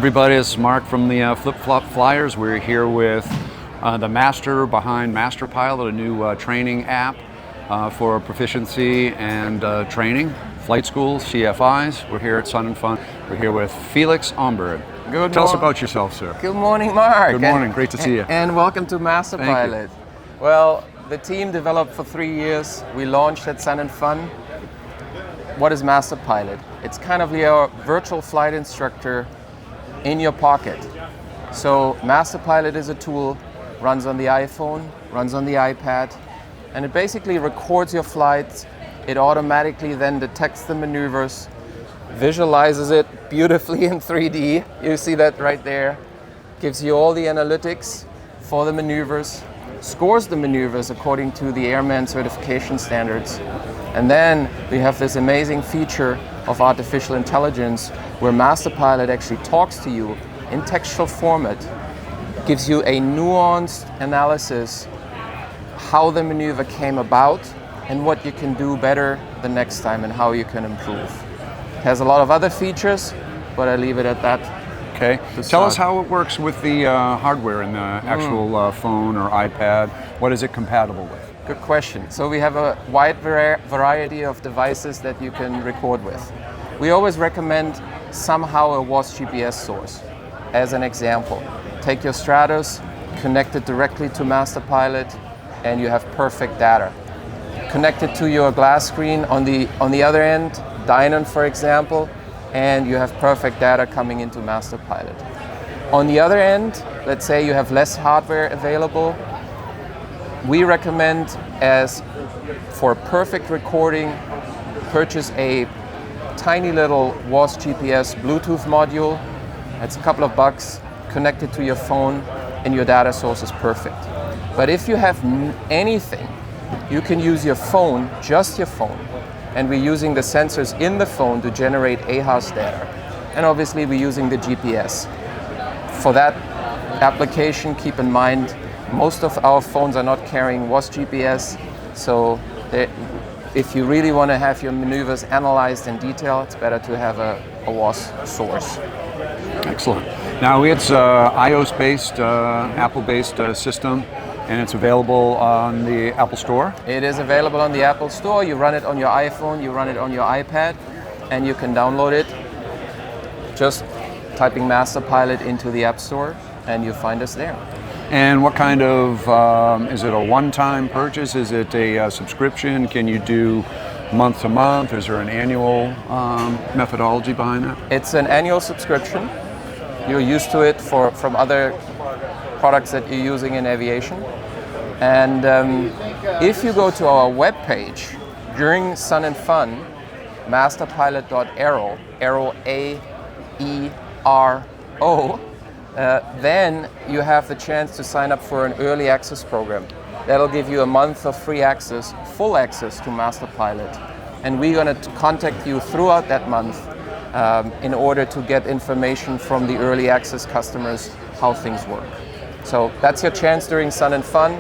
everybody, it's Mark from the Flip Flop Flyers. We're here with the master behind MasterPilot, a new training app for proficiency and training, flight schools, CFIs. We're here at Sun and Fun. We're here with Felix Omberg. Tell us about yourself, sir. Good morning, Mark. Good morning, great to see you. And welcome to MasterPilot. Well, the team developed for 3 years. We launched at Sun and Fun. What is MasterPilot? It's kind of your virtual flight instructor in your pocket. So MasterPilot is a tool, runs on the iPhone, runs on the iPad, and it basically records your flights. It automatically then detects the maneuvers, visualizes it beautifully in 3D. You see that right there. Gives you all the analytics for the maneuvers, scores the maneuvers according to the airman certification standards. And then we have this amazing feature of artificial intelligence where MasterPilot actually talks to you in textual format, gives you a nuanced analysis how the maneuver came about and what you can do better the next time and how you can improve. It has a lot of other features, but I leave it at that. Okay. Tell us how it works with the hardware in the actual phone or iPad. What is it compatible with? Good question. So we have a wide variety of devices that you can record with. We always recommend somehow a WAS GPS source. As an example, take your Stratus, connect it directly to MasterPilot, and you have perfect data. Connect it to your glass screen on the other end, Dynon for example, and you have perfect data coming into MasterPilot. On the other end, let's say you have less hardware available, we recommend, as for perfect recording, purchase a tiny little WAS GPS Bluetooth module. It's a couple of bucks, connect it to your phone, and your data source is perfect. But if you have anything, you can use your phone, just your phone, and we're using the sensors in the phone to generate AHAS data. And obviously we're using the GPS. For that application, keep in mind, most of our phones are not carrying WAS GPS, so if you really want to have your maneuvers analyzed in detail, it's better to have a WAS source. Excellent. Now it's iOS-based, Apple-based system, and it's available on the Apple Store? It is available on the Apple Store. You run it on your iPhone, you run it on your iPad, and you can download it just typing MasterPilot into the App Store, and you find us there. And what kind of, is it a one-time purchase? Is it a subscription? Can you do month to month? Is there an annual methodology behind that? It's an annual subscription. You're used to it from other products that you're using in aviation. And if you go to our webpage during Sun and Fun, masterpilot.aero, aero A-E-R-O, then you have the chance to sign up for an early access program. That'll give you a month of free access, full access to MasterPilot. And we're going to contact you throughout that month in order to get information from the early access customers how things work. So that's your chance during Sun and Fun.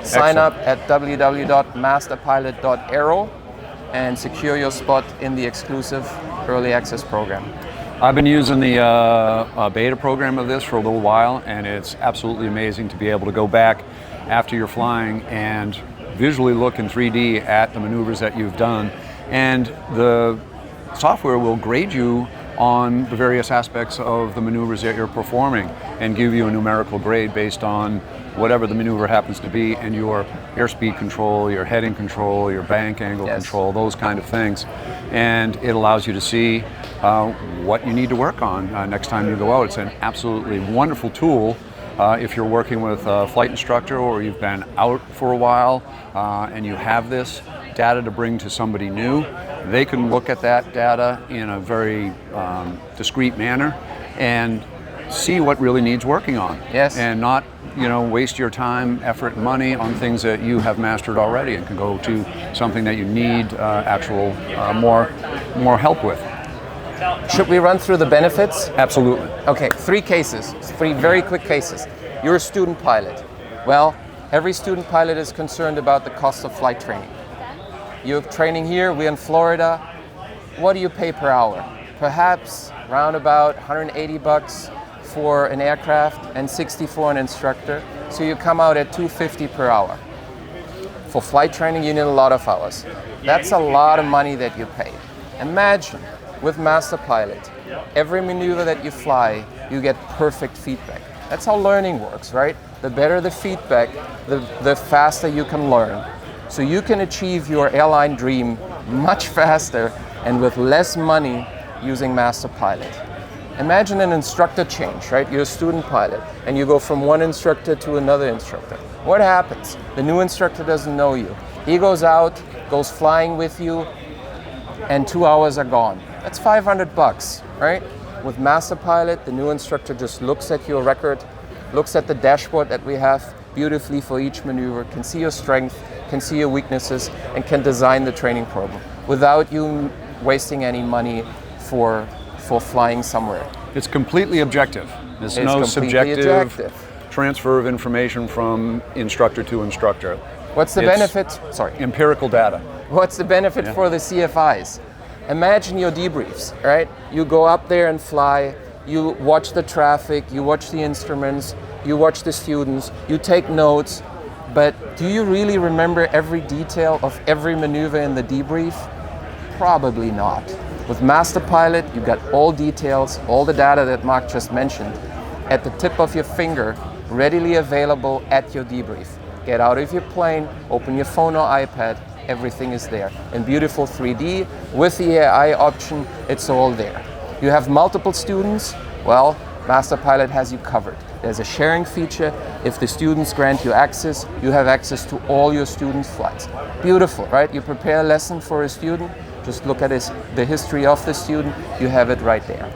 Sign up at www.masterpilot.aero and secure your spot in the exclusive early access program. I've been using the beta program of this for a little while, and it's absolutely amazing to be able to go back after you're flying and visually look in 3D at the maneuvers that you've done. And the software will grade you on the various aspects of the maneuvers that you're performing and give you a numerical grade based on whatever the maneuver happens to be and your airspeed control, your heading control, your bank angle control, those kind of things. And it allows you to see what you need to work on next time you go out. It's an absolutely wonderful tool if you're working with a flight instructor or you've been out for a while and you have this data to bring to somebody new. They can look at that data in a very discreet manner and see what really needs working on. Yes. And not, waste your time, effort, and money on things that you have mastered already and can go to something that you need actual more help with. Should we run through the benefits? Absolutely. Okay, 3 cases, 3 very quick cases. You're a student pilot. Well, every student pilot is concerned about the cost of flight training. You're training here, we're in Florida. What do you pay per hour? Perhaps around about $180 for an aircraft and 60 for an instructor. So you come out at $250 per hour. For flight training, you need a lot of hours. That's a lot of money that you pay. Imagine with MasterPilot, every maneuver that you fly, you get perfect feedback. That's how learning works, right? The better the feedback, the faster you can learn. So you can achieve your airline dream much faster and with less money using MasterPilot. Imagine an instructor change, right? You're a student pilot and you go from one instructor to another instructor. What happens? The new instructor doesn't know you. He goes out, goes flying with you, and 2 hours are gone. That's $500, right? With MasterPilot, the new instructor just looks at your record, looks at the dashboard that we have beautifully for each maneuver, can see your strength, can see your weaknesses, and can design the training program without you wasting any money for flying somewhere. It's completely objective. There's no subjective transfer of information from instructor to instructor. What's the benefit? Sorry. Empirical data. What's the benefit for the CFIs? Imagine your debriefs, right? You go up there and fly, you watch the traffic, you watch the instruments, you watch the students, you take notes, but do you really remember every detail of every maneuver in the debrief? Probably not. With MasterPilot, you got all details, all the data that Mark just mentioned, at the tip of your finger, readily available at your debrief. Get out of your plane, open your phone or iPad, everything is there. In beautiful 3D, with the AI option, it's all there. You have multiple students, well, MasterPilot has you covered. There's a sharing feature. If the students grant you access, you have access to all your students' flights. Beautiful, right? You prepare a lesson for a student, just look at the history of the student, you have it right there.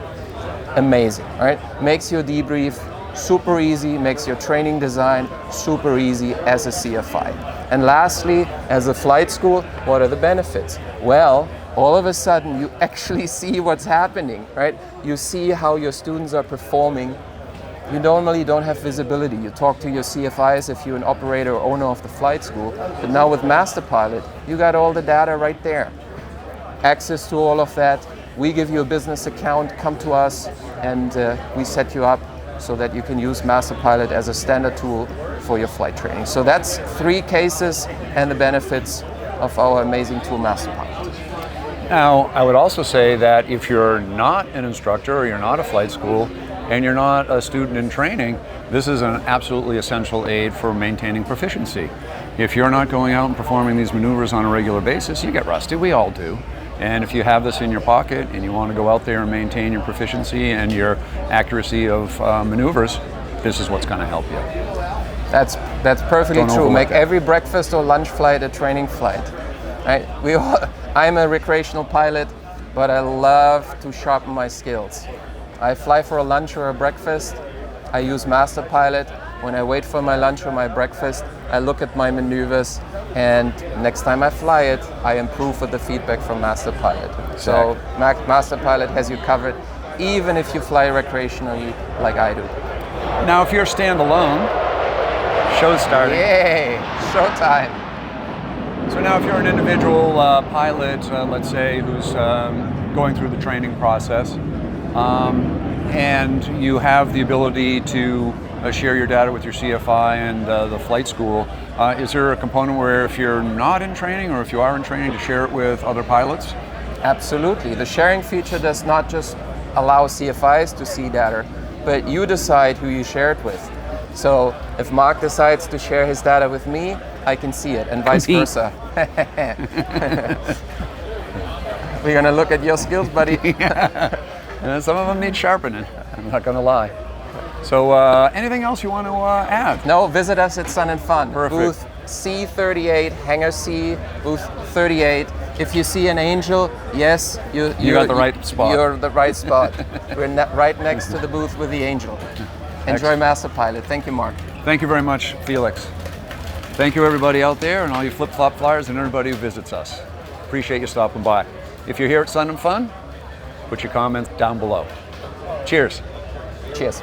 Amazing, right? Makes your debrief super easy, makes your training design super easy as a CFI. And lastly, as a flight school, what are the benefits? Well, all of a sudden you actually see what's happening, right? You see how your students are performing. You normally don't have visibility. You talk to your CFIs if you're an operator or owner of the flight school, but now with MasterPilot, you got all the data right there. Access to all of that. We give you a business account, come to us, and we set you up so that you can use MasterPilot as a standard tool for your flight training. So that's 3 cases and the benefits of our amazing tool, MasterPilot. Now, I would also say that if you're not an instructor or you're not a flight school and you're not a student in training, this is an absolutely essential aid for maintaining proficiency. If you're not going out and performing these maneuvers on a regular basis, you get rusty, we all do. And if you have this in your pocket and you want to go out there and maintain your proficiency and your accuracy of maneuvers, this is what's going to help you. That's perfectly true. Make every breakfast or lunch flight a training flight. Right? I'm a recreational pilot, but I love to sharpen my skills. I fly for a lunch or a breakfast. I use MasterPilot. When I wait for my lunch or my breakfast, I look at my maneuvers, and next time I fly it, I improve with the feedback from MasterPilot. Exactly. So MasterPilot has you covered, even if you fly recreationally like I do. Now, if you're standalone, show's starting. Yay! Showtime. So now if you're an individual pilot, let's say, who's going through the training process, and you have the ability to share your data with your CFI and the flight school, is there a component where if you're not in training or if you are in training to share it with other pilots? Absolutely. The sharing feature does not just allow CFIs to see data, but you decide who you share it with. So if Mark decides to share his data with me, I can see it, and vice versa. We're gonna look at your skills, buddy. Some of them need sharpening, I'm not gonna lie. So anything else you want to add? No, visit us at Sun and Fun. Perfect. Booth C38, Hangar C, booth 38. If you see an angel, yes, you got the right spot. You're the right spot. We're right next to the booth with the angel. Enjoy MasterPilot. Thank you, Mark. Thank you very much, Felix. Thank you, everybody out there, and all you flip-flop flyers and everybody who visits us. Appreciate you stopping by. If you're here at Sun and Fun, put your comments down below. Cheers. Cheers.